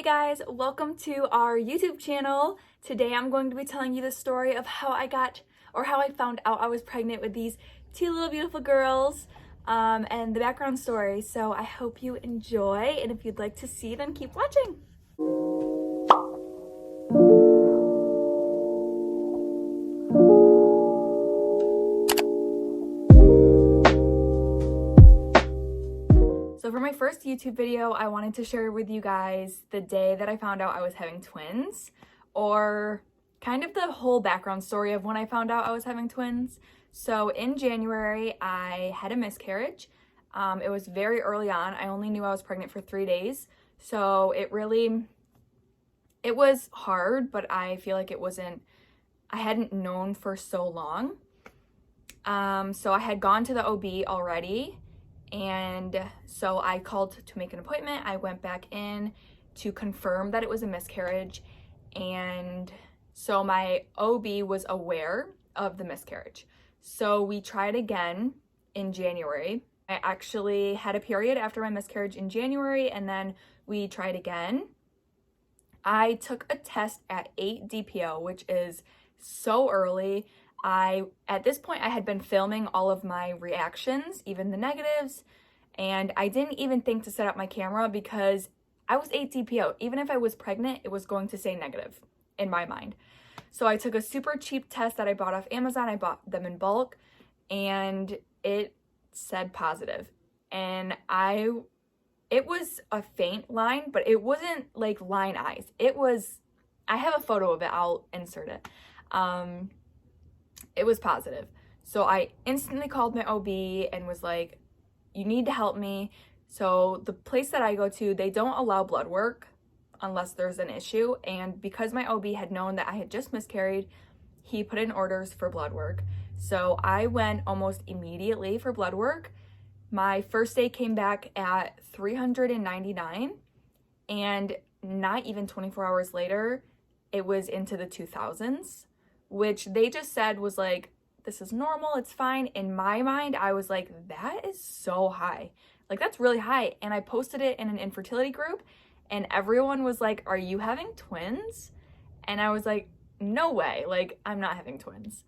guys, welcome to our YouTube channel. Today I'm going to be telling you the story of how I found out I was pregnant with these two little beautiful girls, and the background story. So I hope you enjoy, and if you'd like to see, then keep watching. So for my first YouTube video, I wanted to share with you guys the day that I found out I was having twins, or kind of the whole background story of when I found out I was having twins. So in January, I had a miscarriage. It was very early on. I only knew I was pregnant for 3 days. So it was hard, but I feel like I hadn't known for so long. So I had gone to the OB already. And so I called to make an appointment. I went back in to confirm that it was a miscarriage. And so my OB was aware of the miscarriage. So we tried again in January. I actually had a period after my miscarriage in January, and then we tried again. I took a test at 8 DPO, which is so early. At this point, I had been filming all of my reactions, even the negatives, and I didn't even think to set up my camera because I was 8 DPO. Even if I was pregnant, it was going to say negative in my mind. So I took a super cheap test that I bought off Amazon. I bought them in bulk, and it said positive. And it was a faint line, but it wasn't like line eyes. I have a photo of it. I'll insert it. It was positive. So I instantly called my OB and was like, you need to help me. So the place that I go to, they don't allow blood work unless there's an issue. And because my OB had known that I had just miscarried, he put in orders for blood work. So I went almost immediately for blood work. My first day came back at 399, and not even 24 hours later, it was into the 2000s. Which they just said was like, this is normal, it's fine. In my mind, I was like, that is so high. Like, that's really high. And I posted it in an infertility group, and everyone was like, are you having twins? And I was like, no way, like, I'm not having twins.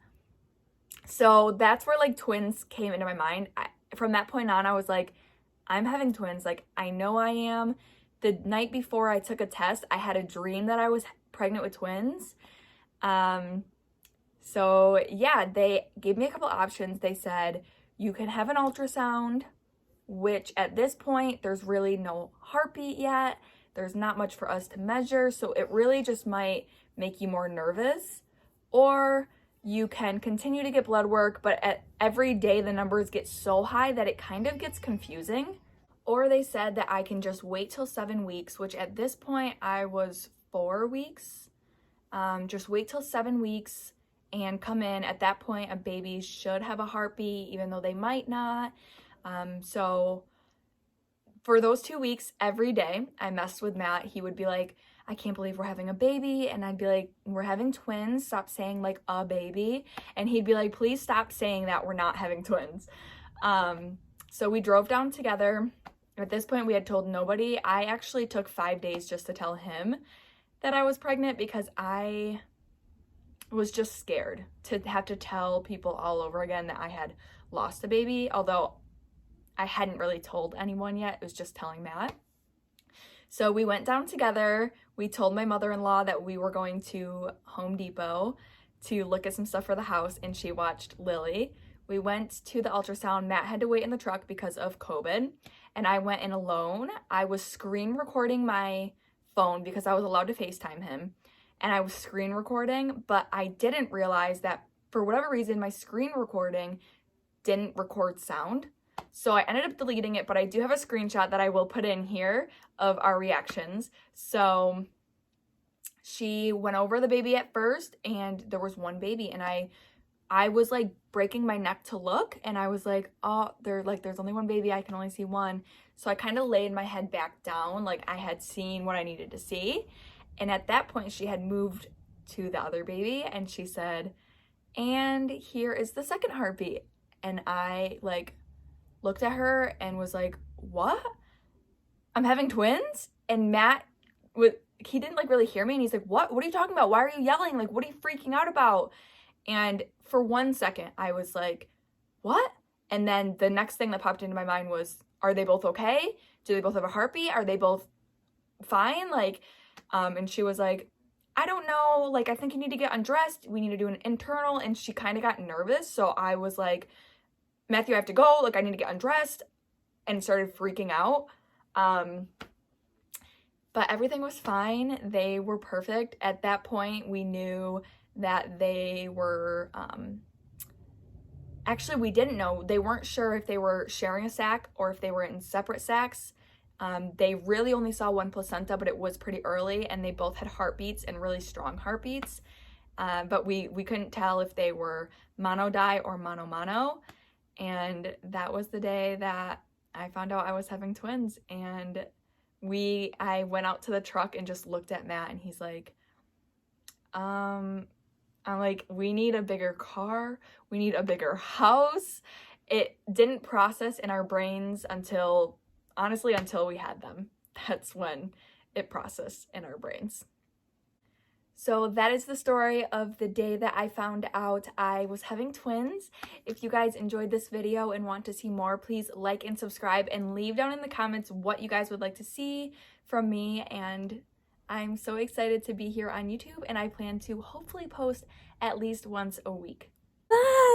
So that's where like twins came into my mind. From that point on, I was like, I'm having twins. Like, I know I am. The night before I took a test, I had a dream that I was pregnant with twins. So yeah, they gave me a couple options. They said, you can have an ultrasound, which at this point, there's really no heartbeat yet. There's not much for us to measure. So it really just might make you more nervous. Or you can continue to get blood work, but every day the numbers get so high that it kind of gets confusing. Or they said that I can just wait till 7 weeks, which at this point I was 4 weeks. Just wait till 7 weeks and come in. At that point, a baby should have a heartbeat, even though they might not. So for those 2 weeks, every day, I messed with Matt. He would be like, I can't believe we're having a baby. And I'd be like, we're having twins. Stop saying like a baby. And he'd be like, please stop saying that we're not having twins. So we drove down together. At this point, we had told nobody. I actually took 5 days just to tell him that I was pregnant because I was just scared to have to tell people all over again that I had lost a baby, although I hadn't really told anyone yet. It was just telling Matt. So we went down together. We told my mother-in-law that we were going to Home Depot to look at some stuff for the house, and she watched Lily. We went to the ultrasound. Matt had to wait in the truck because of COVID, and I went in alone. I was screen recording my phone because I was allowed to FaceTime him. And I was screen recording, but I didn't realize that for whatever reason, my screen recording didn't record sound. So I ended up deleting it, but I do have a screenshot that I will put in here of our reactions. So she went over the baby at first, and there was one baby, and I was like breaking my neck to look, and I was like, oh, there's only one baby, I can only see one. So I kind of laid my head back down, like I had seen what I needed to see. And at that point, she had moved to the other baby, and she said, and here is the second heartbeat. And I like looked at her and was like, what? I'm having twins? And Matt he didn't like really hear me, and he's like, what are you talking about? Why are you yelling? Like, what are you freaking out about? And for 1 second I was like, what? And then the next thing that popped into my mind was, are they both okay? Do they both have a heartbeat? Are they both fine? Like, and she was like, I don't know, like, I think you need to get undressed, we need to do an internal. And she kind of got nervous, so I was like, Matthew, I have to go, like, I need to get undressed, and started freaking out. But everything was fine. They were perfect. At that point, we knew that they were, actually, we didn't know. They weren't sure if they were sharing a sac or if they were in separate sacs. They really only saw one placenta, but it was pretty early, and they both had heartbeats and really strong heartbeats. But we couldn't tell if they were monodi or mono. And that was the day that I found out I was having twins. And I went out to the truck and just looked at Matt, and he's like, I'm like, we need a bigger car, we need a bigger house. It didn't process in our brains until, honestly, until we had them. That's when it processed in our brains. So that is the story of the day that I found out I was having twins. If you guys enjoyed this video and want to see more, please like and subscribe, and leave down in the comments what you guys would like to see from me. And I'm so excited to be here on YouTube, and I plan to hopefully post at least once a week. Bye!